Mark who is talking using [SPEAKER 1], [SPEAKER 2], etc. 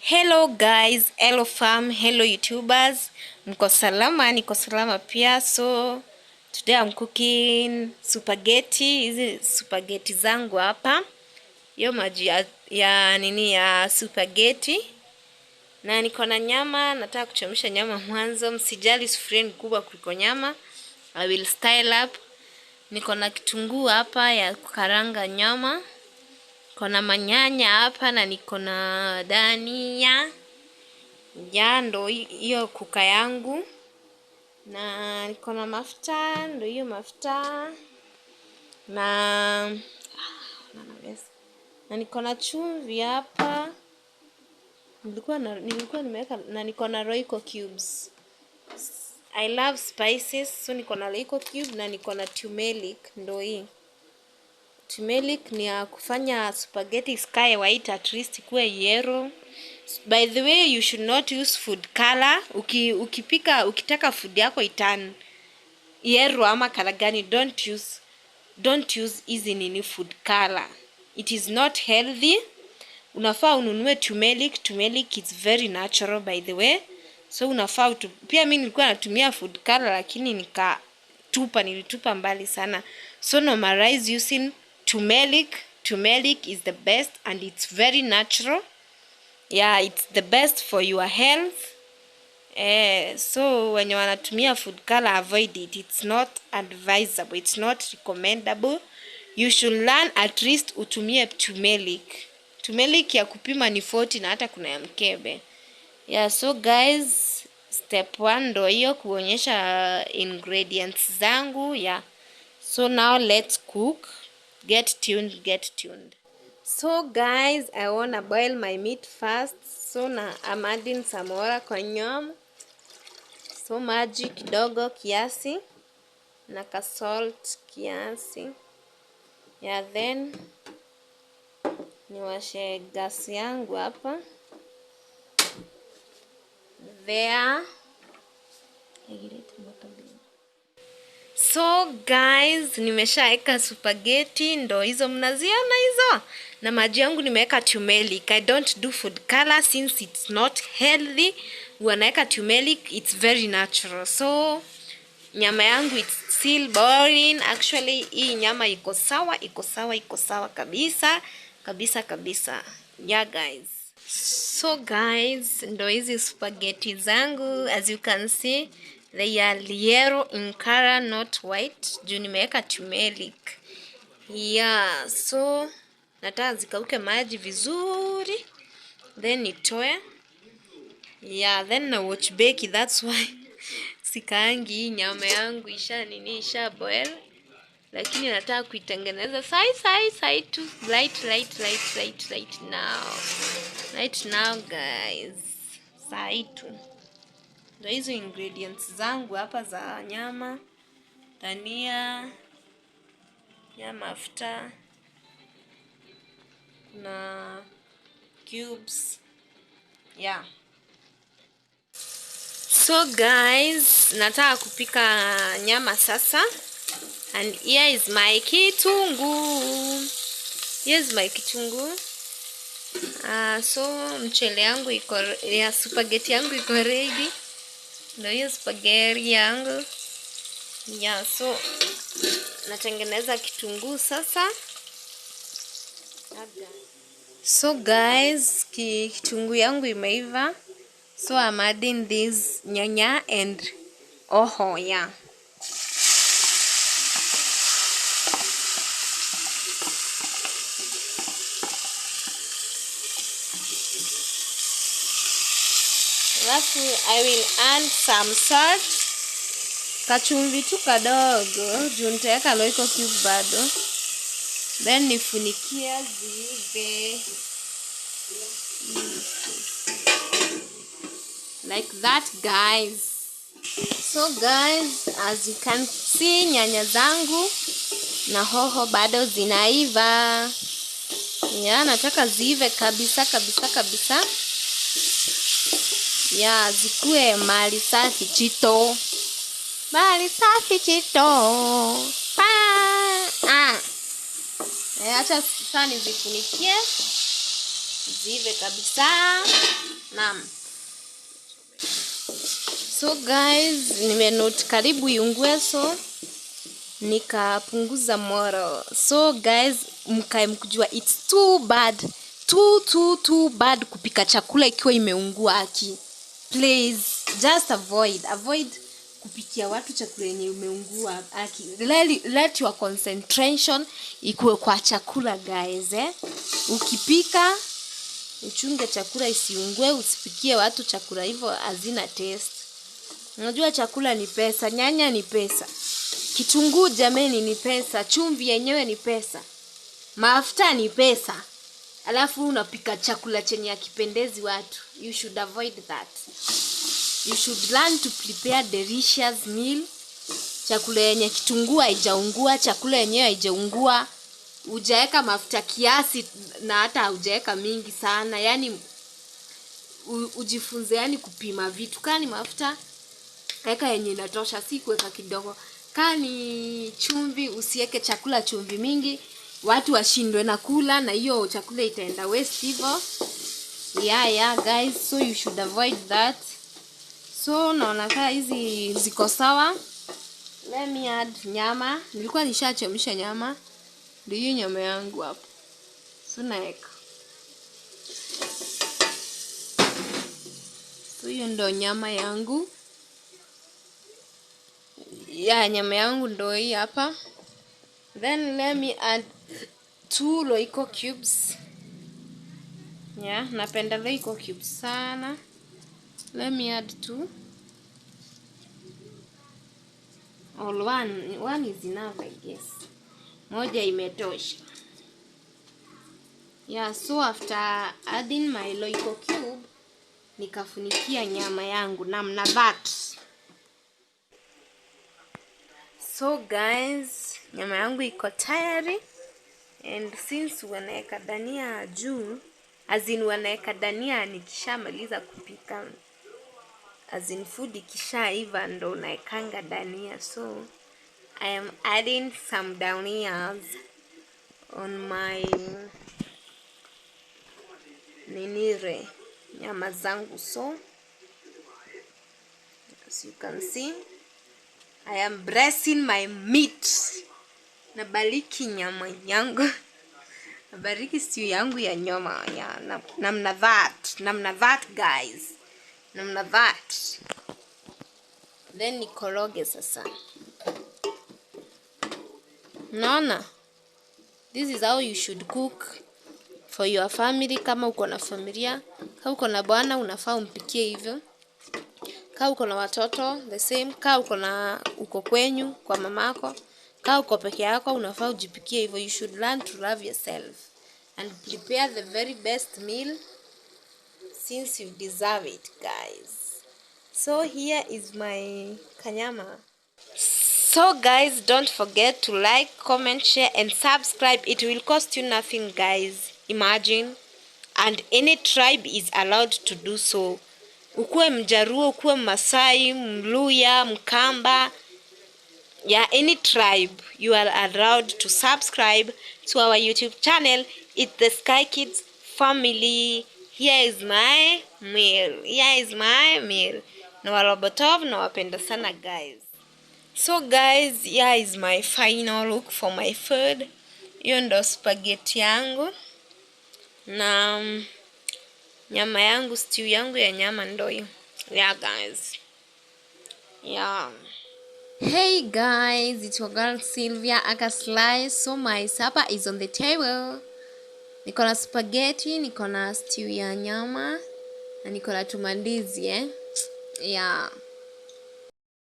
[SPEAKER 1] Hello guys, hello fam, hello YouTubers. Mko salama, niko salama pia. So today I'm cooking spaghetti. Hizi spaghetti zangu hapa. Hiyo maji ya spaghetti. Na niko na nyama, nataka kuchemsha nyama mwanzo. Msijali sufuria ni kubwa kuliko nyama. I will style up. Niko na kitunguu hapa ya kukaranga nyama. Niko manyanya hapa na niko na dania. Ya ndo hiyo kuka yangu. Na niko na mafuta, ndo hiyo mafuta. Na niko na chumvi hapa. Nilikuwa nimeweka na niko na Royco cubes. I love spices, so niko na Royco cube na niko na turmeric, ndo hii. Turmeric ni ya kufanya spaghetti isikae white, at least kuwe yellow. By the way, you should not use food color. Ukitaka food yako itan yellow ama color gani, don't use hizi nini food color. It is not healthy. Unafaa ununue turmeric. Turmeric is very natural by the way. So unafaa pia mimi nilikuwa natumia food color lakini nilitupa mbali sana. So normalize using turmeric. Turmeric is the best and it's very natural. Yeah, it's the best for your health. So when you wanatumia food color, avoid it. It's not advisable. It's not recommendable. You should learn at least utumie turmeric. Turmeric ya kupima ni 40 na hata kuna ya mkebe. Yeah, so guys, step 1 ndo hiyo kuonyesha ingredients zangu. Yeah. So now let's cook. Get tuned. So guys, I wanna boil my meat first. So I'm adding some water kwa nyama. So maji kidogo kiasi. Na ka salt kiasi. Yeah, then niwashe gas yangu hapa. There. So guys, nimeshaeka spaghetti, ndo hizo mnaziona hizo. Na maji yangu nimeweka turmeric. I don't do food color since it's not healthy. Wanaeka turmeric, it's very natural. So nyama yangu it's still boiling. Actually hii nyama iko sawa kabisa. Yeah guys. So guys, ndo hizi spaghetti zangu. As you can see, they are yellow in color, not white. Juu nimeweka turmeric. Yeah, so nataka zikauke maji vizuri. Then nitoe. Yeah, then na watch bake. That's why sikaangi nyama yangu isha boil. Lakini nataka kuitengeneza sai tu light now. Right now guys. Sai tu. Ndo hizo ingredients zangu hapa za nyama, dania, ya mafuta na cubes. Yeah. So guys, nataka kupika nyama sasa. And here is my kitunguu. So mchele yangu ya spaghetti yangu iko ready. Ndio hiyo spaghetti yangu. Yeah, so natengeneza kitunguu sasa. So guys, kitunguu yangu imeiva. So I'm adding this nyanya and hoho, yeah. Lastly, I will add some salt. Kachumvi tu kadogo, juu nitaweka Royco cube bado. Then nifunikie ziive. Like that guys. So guys, as you can see, nyanya zangu na hoho bado zinaiva. Yeah, nataka ziive kabisa. Yeah, zikue mali safi chito. Acha sasa nizifunikie. zive kabisa. Naam. So guys, nimenote karibu iungue, so nikapunguza moto. So guys, mkae mkujua it's too bad. Too bad kupika chakula ikiwa imeungua aki. Please just avoid kupikia watu chakula yenye imeungua aki. Let your concentration ikuwe kwa chakula guys, Ukipika uchunge chakula isiungue, usipikie watu chakula hivyo hazina taste. Unajua chakula ni pesa, nyanya ni pesa. Kitunguu jameni ni pesa, chumvi yenyewe ni pesa. Mafuta ni pesa. Alafu unapika chakula chenye hakipendezi watu. You should avoid that. You should learn to prepare delicious meal. Chakula yenye kitunguu haijaungua, chakula yenyewe haijaungua. Hujaweka mafuta kiasi na hata hujaweka mingi sana. Yaani ujifunze yani kupima vitu. Kani mafuta weka yenye inatosha, si kuweka kidogo. Kani chumvi usiweke chakula chumvi mingi, watu washindwe na kula na hiyo chakula itaenda waste hivyo. Yeah guys, so you should avoid that. So naona kama hizi ziko sawa. Let me add nyama. Nilikuwa nishachemsha nyama. Ndio hiyo nyama yangu hapo. So naeka. So hiyo ndo nyama yangu. Nyama yangu ndo hii hapa. Then let me add 2 Royco cubes. Napenda Royco cubes sana. Let me add 2. Or one is enough, I guess. Moja imetosha. So after adding my Royco cube, nikafunikia nyama yangu namna that. So guys, nyama yangu iko tayari. And since wanaeka dania juu, wanaeka dania nikishamaliza kupika. Food ikishaiva ndo naekanga dania. So I am adding some danias on my nyama zangu. So as you can see, I am dressing my meat. Nabariki nyama yangu. Nabariki stew yangu ya nyama. Namna that guys. Namna that. Then nikoroge sasa. Naona. This is how you should cook for your family. Kama uko na familia, kama uko na bwana unafaa umpikie hivyo. Kama uko na watoto the same. Kama uko kwenyu kwa mamako, kama uko peke yako unafaa ujipikie hivyo. You should learn to love yourself and prepare the very best meal since you deserve it guys. So here is my kanyama. So guys, don't forget to like, comment, share and subscribe. It will cost you nothing guys. Imagine. And any tribe is allowed to do so. Ukue Mjaruo, ukue Masai, Mluya, Mkamba, any tribe, you are allowed to subscribe to our YouTube channel. It's the Sky Kids family. Here is my meal. Nawarobotov, nawapenda sana guys. So guys, here is my final look for my food. Hiyo ndo spaghetti yangu. Na nyama yangu, stew yangu ya nyama ndo hiyo. Guys. Hey guys, it's your girl Sylvia Akaslice. So my supper is on the table. Niko na spaghetti, niko na stew ya nyama, na niko na tumandizi,